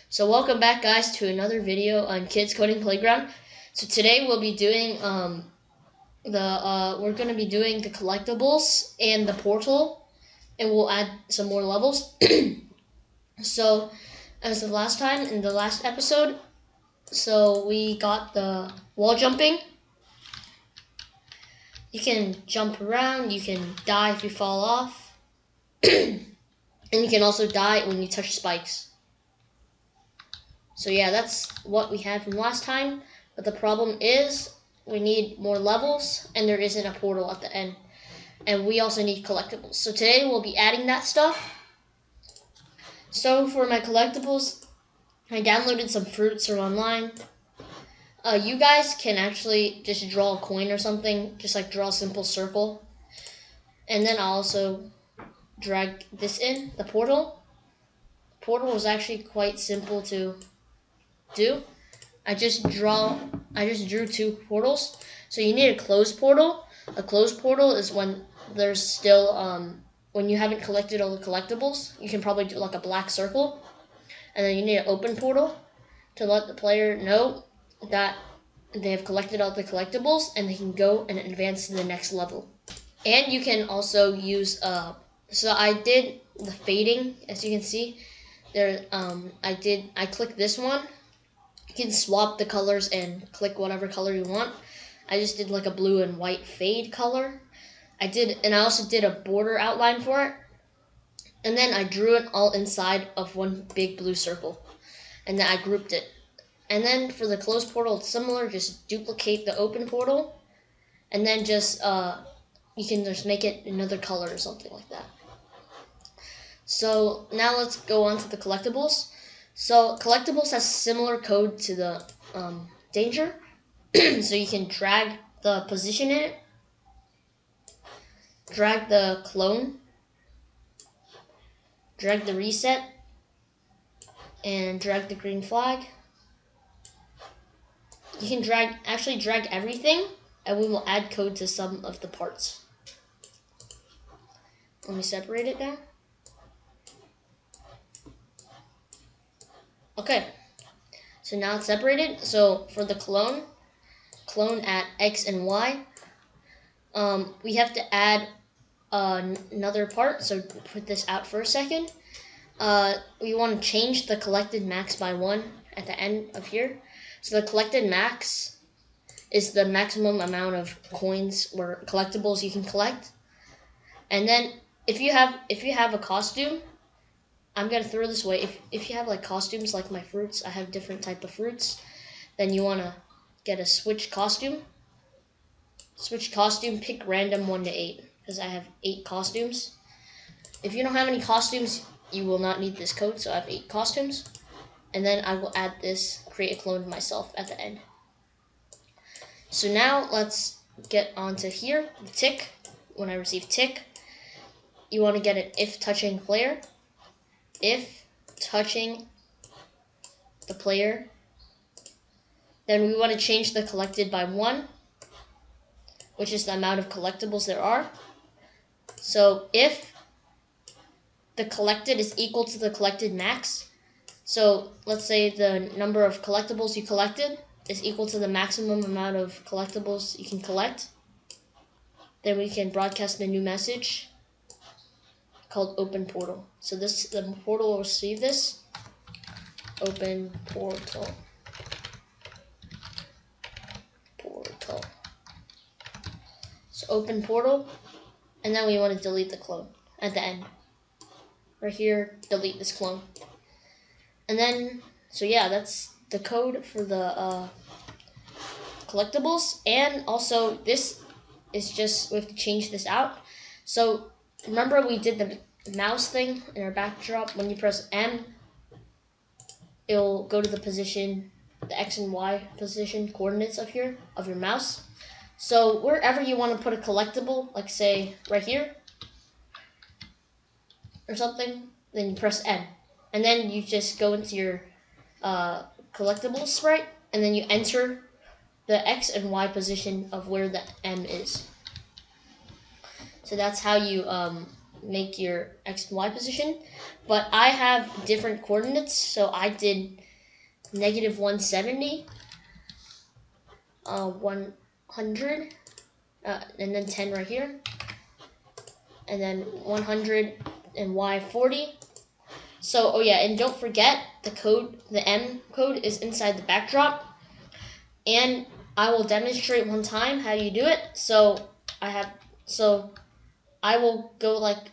So welcome back, guys, to another video on Kids Coding Playground. So today we'll be doing we're going to be doing the collectibles and the portal, and we'll add some more levels. So as the last time in the last episode, so we got the wall jumping. You can jump around, you can die if you fall off, and you can also die when you touch spikes. So yeah, that's what we had from last time, but the problem is we need more levels and there isn't a portal at the end. And we also need collectibles. So today we'll be adding that stuff. So for my collectibles, I downloaded some fruits from online. You guys can actually just draw a coin or something, just like draw a simple circle. And then I'll also drag this in, the portal. The portal was actually quite simple to do. I just drew two portals. So you need a closed portal. A closed portal is when there's still when you haven't collected all the collectibles. You can probably do like a black circle. And then you need an open portal to let the player know that they have collected all the collectibles and they can go and advance to the next level. And you can also use so I did the fading, as you can see. There I clicked this one. You can swap the colors and click whatever color you want. I just did like a blue and white fade color. I also did a border outline for it. And then I drew it all inside of one big blue circle. And then I grouped it. And then for the closed portal, it's similar. Just duplicate the open portal. And then just, you can just make it another color or something like that. So now let's go on to the collectibles. So collectibles has similar code to the danger. So you can drag the position in it, drag the clone, drag the reset, and drag the green flag. You can actually drag everything, and we will add code to some of the parts. Let me separate it now. Okay, so now it's separated. So for the clone at X and Y, we have to add another part. So put this out for a second. We want to change the collected max by 1 at the end of here. So the collected max is the maximum amount of coins or collectibles you can collect. And then if you have a costume, I'm gonna throw this away. If you have like costumes like my fruits, I have different type of fruits, then you wanna get a switch costume. Switch costume, pick random 1 to 8, because I have 8 costumes. If you don't have any costumes, you will not need this code, so I have 8 costumes. And then I will add this, create a clone of myself at the end. So now let's get onto here, the tick. When I receive tick, you want to get an if touching player. If touching the player, then we want to change the collected by 1, which is the amount of collectibles there are. So if the collected is equal to the collected max, so let's say the number of collectibles you collected is equal to the maximum amount of collectibles you can collect, then we can broadcast a new message called open portal. So the portal will receive this. Open portal. Portal. So open portal, and then we want to delete the clone at the end. Right here, delete this clone. And then, so yeah, that's the code for the collectibles. And also, this is just, we have to change this out. So remember we did the mouse thing in our backdrop. When you press M, it'll go to the position, the X and Y position coordinates of here, of your mouse. So wherever you want to put a collectible, like say right here, or something, then you press M. And then you just go into your collectible sprite, and then you enter the X and Y position of where the M is. So that's how you make your X and Y position, but I have different coordinates, so I did negative 170, 100, and then 10 right here, and then 100 and Y 40. So, oh yeah, and don't forget the code, the M code is inside the backdrop, and I will demonstrate one time how you do it. So I will go like,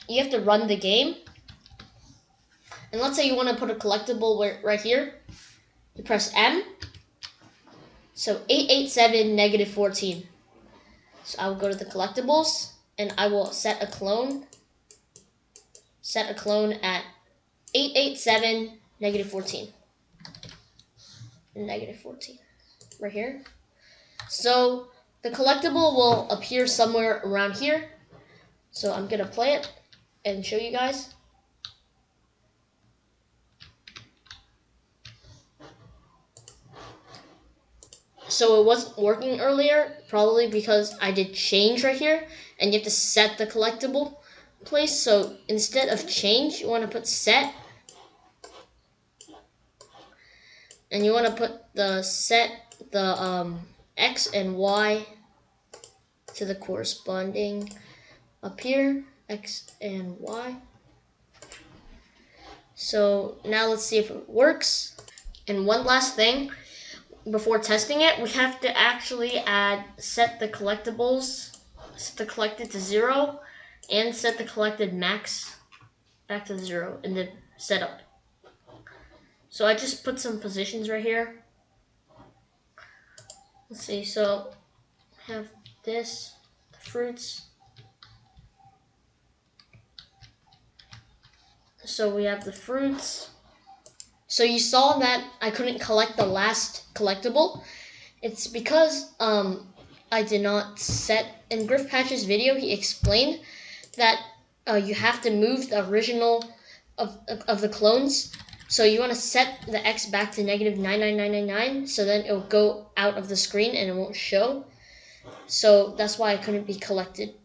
you have to run the game, and let's say you want to put a collectible right here. You press M, so 887 negative 14. So I will go to the collectibles, and I will set a clone at 887 negative 14. Negative 14. Right here. So the collectible will appear somewhere around here. So I'm gonna play it and show you guys. So it wasn't working earlier, probably because I did change right here, and you have to set the collectible place. So instead of change, you want to put set, and you want to put the X and Y to the corresponding up here, X and Y. So now let's see if it works. And one last thing, before testing it, we have to actually set the collectibles, set the collected to 0, and set the collected max back to 0 in the setup. So I just put some positions right here. Let's see, so I have this, the fruits. So we have the fruits. So you saw that I couldn't collect the last collectible. It's because I did not set, in Griffpatch's video, he explained that you have to move the original of the clones. So you want to set the X back to negative 99999, so then it will go out of the screen and it won't show. So that's why I couldn't be collected.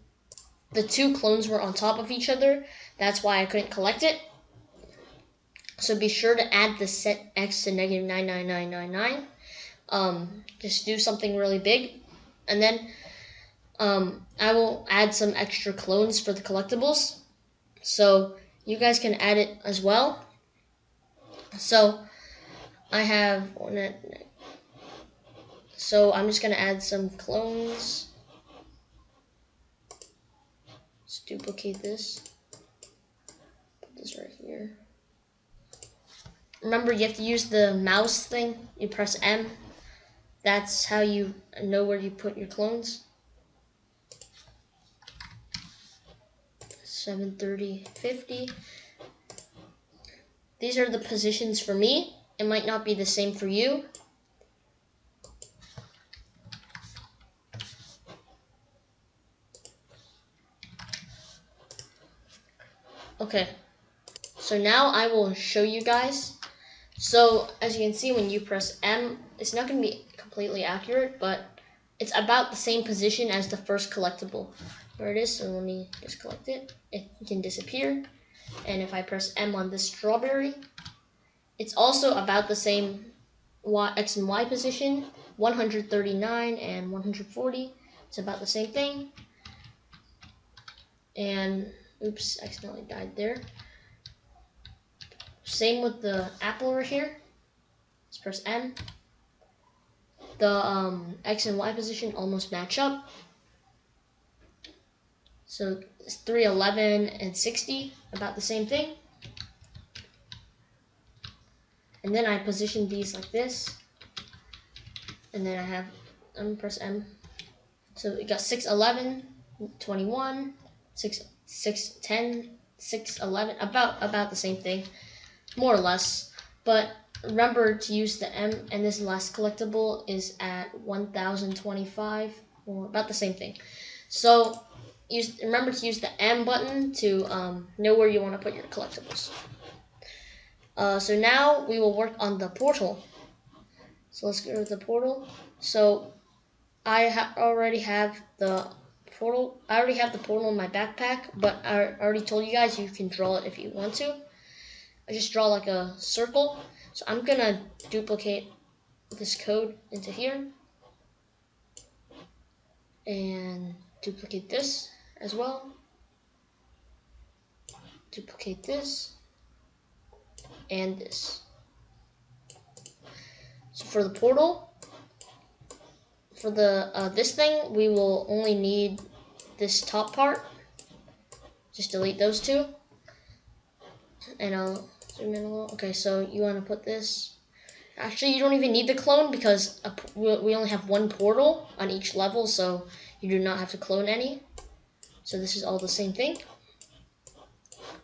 The two clones were on top of each other. That's why I couldn't collect it. So be sure to add the set X to negative 99999. Just do something really big. And then I will add some extra clones for the collectibles. So you guys can add it as well. So I have one. So I'm just going to add some clones. Let's duplicate this. Put this right here. Remember, you have to use the mouse thing. You press M. That's how you know where you put your clones. 730, 50. These are the positions for me. It might not be the same for you. Okay. So now I will show you guys. So as you can see, when you press M, it's not going to be completely accurate, but it's about the same position as the first collectible. There it is. So let me just collect it. It can disappear. And if I press M on this strawberry, it's also about the same X and Y position, 139 and 140. It's about the same thing. And oops, accidentally died there. Same with the apple right here. Let's press M. The X and Y position almost match up. So it's 311 and 60, about the same thing. And then I position these like this. And then I have, I'm gonna press M. So we got 611, 21, 610, 611, about the same thing, more or less. But remember to use the M, and this last collectible is at 1025, or about the same thing. So remember to use the M button to know where you want to put your collectibles. So now we will work on the portal. So let's go to the portal. So I already have the portal. I already have the portal in my backpack, but I already told you guys you can draw it if you want to. I just draw like a circle. So I'm gonna duplicate this code into here and duplicate this as well. Duplicate this and this. So for the portal, for the this thing, we will only need this top part. Just delete those two, and I'll zoom in a little. Okay, so you want to put this. Actually, you don't even need the clone because we only have one portal on each level, so you do not have to clone any. So this is all the same thing.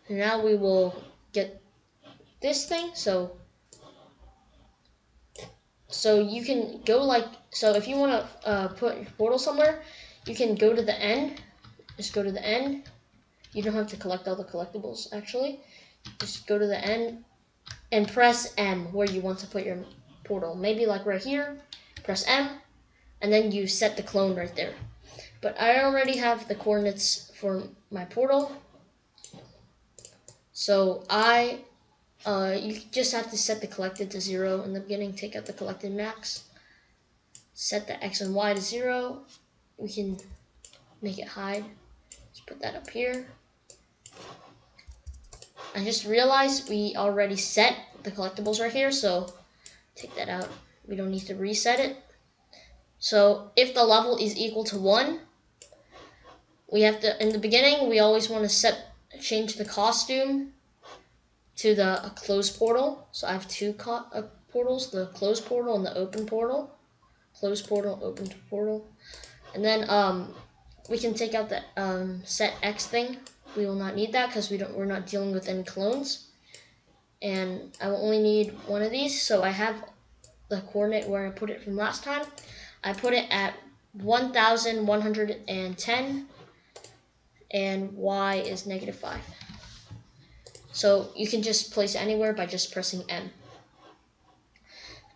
And now we will get this thing. So you can go like, so if you want to put your portal somewhere, you can go to the end. Just go to the end. You don't have to collect all the collectibles, actually. Just go to the end and press M where you want to put your portal. Maybe like right here, press M, and then you set the clone right there. But I already have the coordinates for my portal. So you just have to set the collected to 0 in the beginning, take out the collected max. Set the X and Y to 0. We can make it hide. Let's put that up here. I just realized we already set the collectibles right here, so take that out. We don't need to reset it. So if the level is equal to 1, we have to, in the beginning, we always want to change the costume to the closed portal. So I have two portals, the closed portal and the open portal. Closed portal, open portal. And then we can take out the set X thing. We will not need that because we're not dealing with any clones. And I will only need one of these. So I have the coordinate where I put it from last time. I put it at 1,110 and Y is -5. So you can just place it anywhere by just pressing M.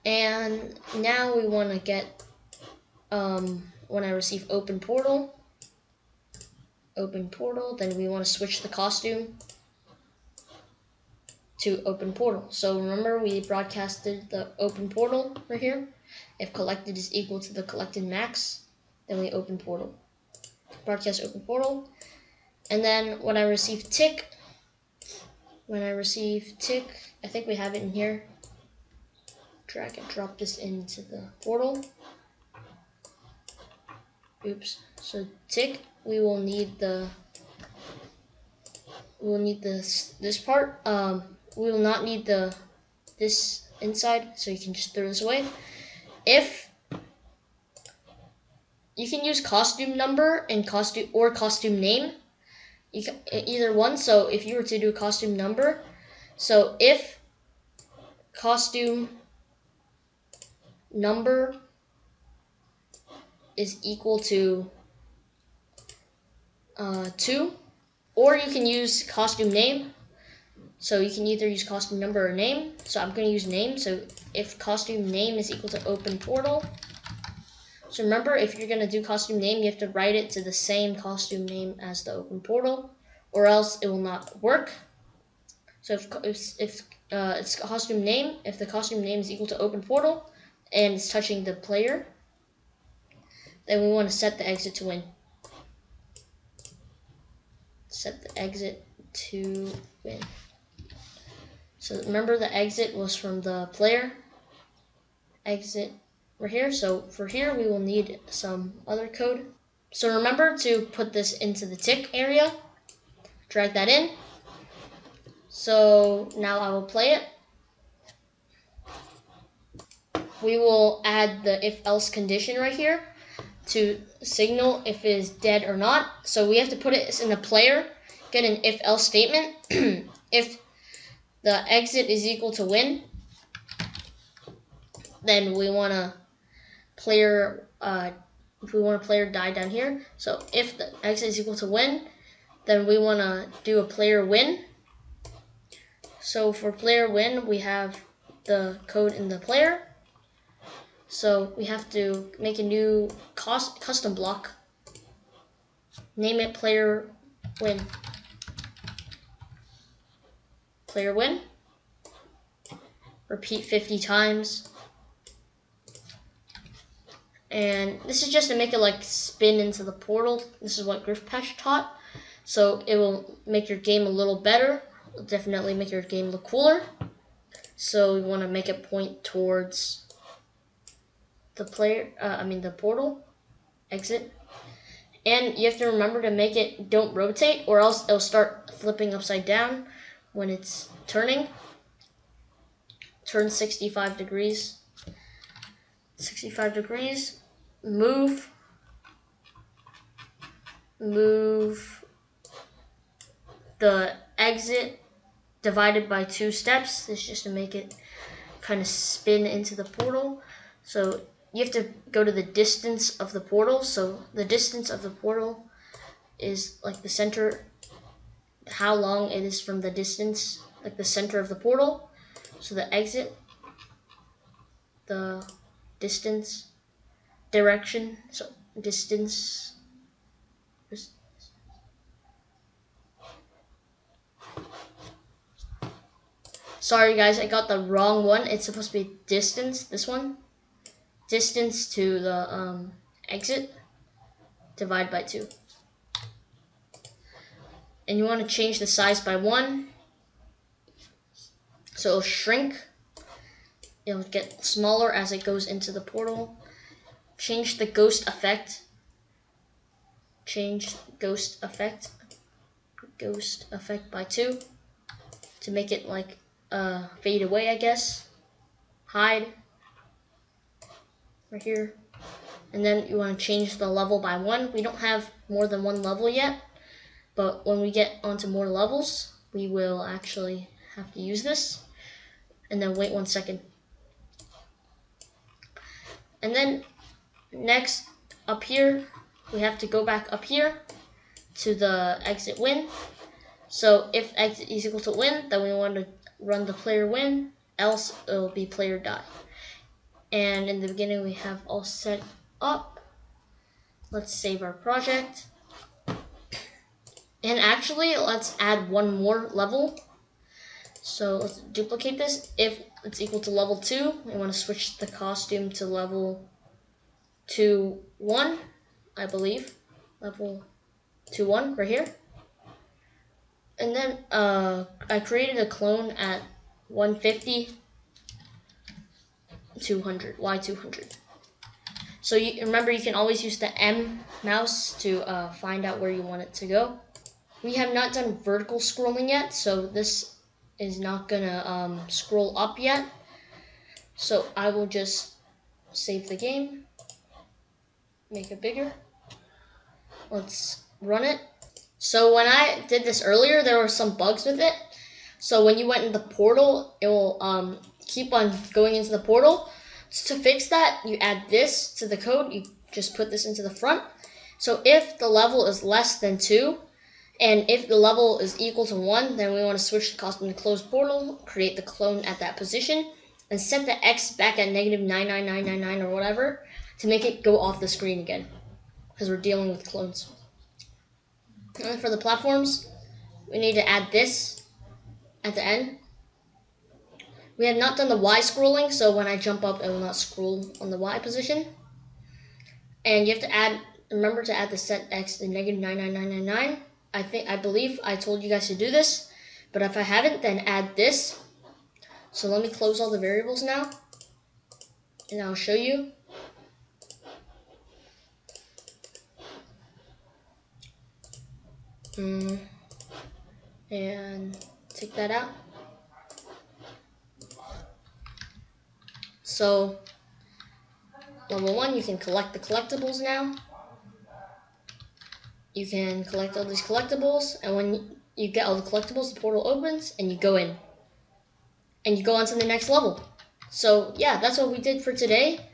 And now we want to get, when I receive open portal, then we want to switch the costume to open portal. So remember we broadcasted the open portal right here. If collected is equal to the collected max, then we open portal. Broadcast open portal. And then when I receive tick, I think we have it in here. Drag and drop this into the portal. Oops. So tick, we will need this part. We will not need this inside, so you can just throw this away. If you can use costume number and costume name, you can, either one. So if you were to do costume number, so if costume number is equal to 2, or you can use costume name. So you can either use costume number or name. So I'm going to use name. So if costume name is equal to open portal. So remember, if you're going to do costume name, you have to write it to the same costume name as the open portal, or else it will not work. So if it's costume name, if the costume name is equal to open portal and it's touching the player, then we want to set the exit to win. Set the exit to win. So remember, the exit was from the player. Exit right here. So for here, we will need some other code. So remember to put this into the tick area. Drag that in. So now I will play it. We will add the if-else condition right here to signal if it is dead or not. So we have to put it in the player, get an if-else statement. If the exit is equal to win, then we want to player die down here. So if the exit is equal to win, then we want to do a player win. So for player win, we have the code in the player. So we have to make a new custom block. Name it player win. Player win. Repeat 50 times. And this is just to make it like spin into the portal. This is what Griffpatch taught. So it will make your game a little better. It'll definitely make your game look cooler. So we want to make it point towards the the portal, exit. And you have to remember to make it don't rotate, or else it'll start flipping upside down when it's turning. Turn 65 degrees. 65 degrees. Move the exit divided by 2 steps. This is just to make it kind of spin into the portal. So you have to go to the distance of the portal. So the distance of the portal is like the center, how long it is from the distance, like the center of the portal. So the exit, the distance, direction, so distance. Sorry guys, I got the wrong one. It's supposed to be distance, this one. Distance to the exit, divide by 2. And you want to change the size by 1. So it'll shrink. It'll get smaller as it goes into the portal. Change the ghost effect. Change ghost effect. Ghost effect by 2. To make it like fade away, I guess. Hide. Right here. And then you want to change the level by 1. We don't have more than 1 level yet. But when we get onto more levels, we will actually have to use this. And then wait 1 second. And then next, up here, we have to go back up here to the exit win. So if exit is equal to win, then we want to run the player win, else it will be player die. And in the beginning we have all set up. Let's save our project. And actually, let's add 1 more level. So let's duplicate this. If it's equal to level 2, we want to switch the costume to level 2-1, I believe. Level 2-1 right here. And then I created a clone at 150, 200, Y200. So remember, you can always use the M mouse to find out where you want it to go. We have not done vertical scrolling yet, so this is not gonna scroll up yet. So I will just save the game, make it bigger. Let's run it. So when I did this earlier, there were some bugs with it. So when you went in the portal, it will keep on going into the portal. So to fix that, you add this to the code. You just put this into the front. So if the level is less than 2, and if the level is equal to 1, then we want to switch the costume to closed portal, create the clone at that position, and set the X back at -99999 or whatever to make it go off the screen again, because we're dealing with clones. And for the platforms, we need to add this at the end. We have not done the Y scrolling, so when I jump up, it will not scroll on the Y position. And you have to remember to add the set X to -99999. I believe I told you guys to do this, but if I haven't, then add this. So let me close all the variables now, and I'll show you. And take that out. So level 1, you can collect the collectibles now. You can collect all these collectibles, and when you get all the collectibles, the portal opens and you go in. And you go on to the next level. So yeah, that's what we did for today.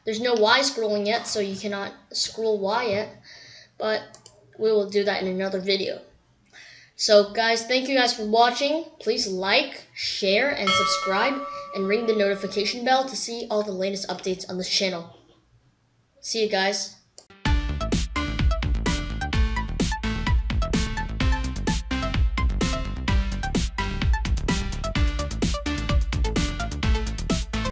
There's no Y scrolling yet, so you cannot scroll Y yet, but we will do that in another video. So guys, thank you guys for watching. Please like, share, and subscribe, and ring the notification bell to see all the latest updates on this channel. See you guys.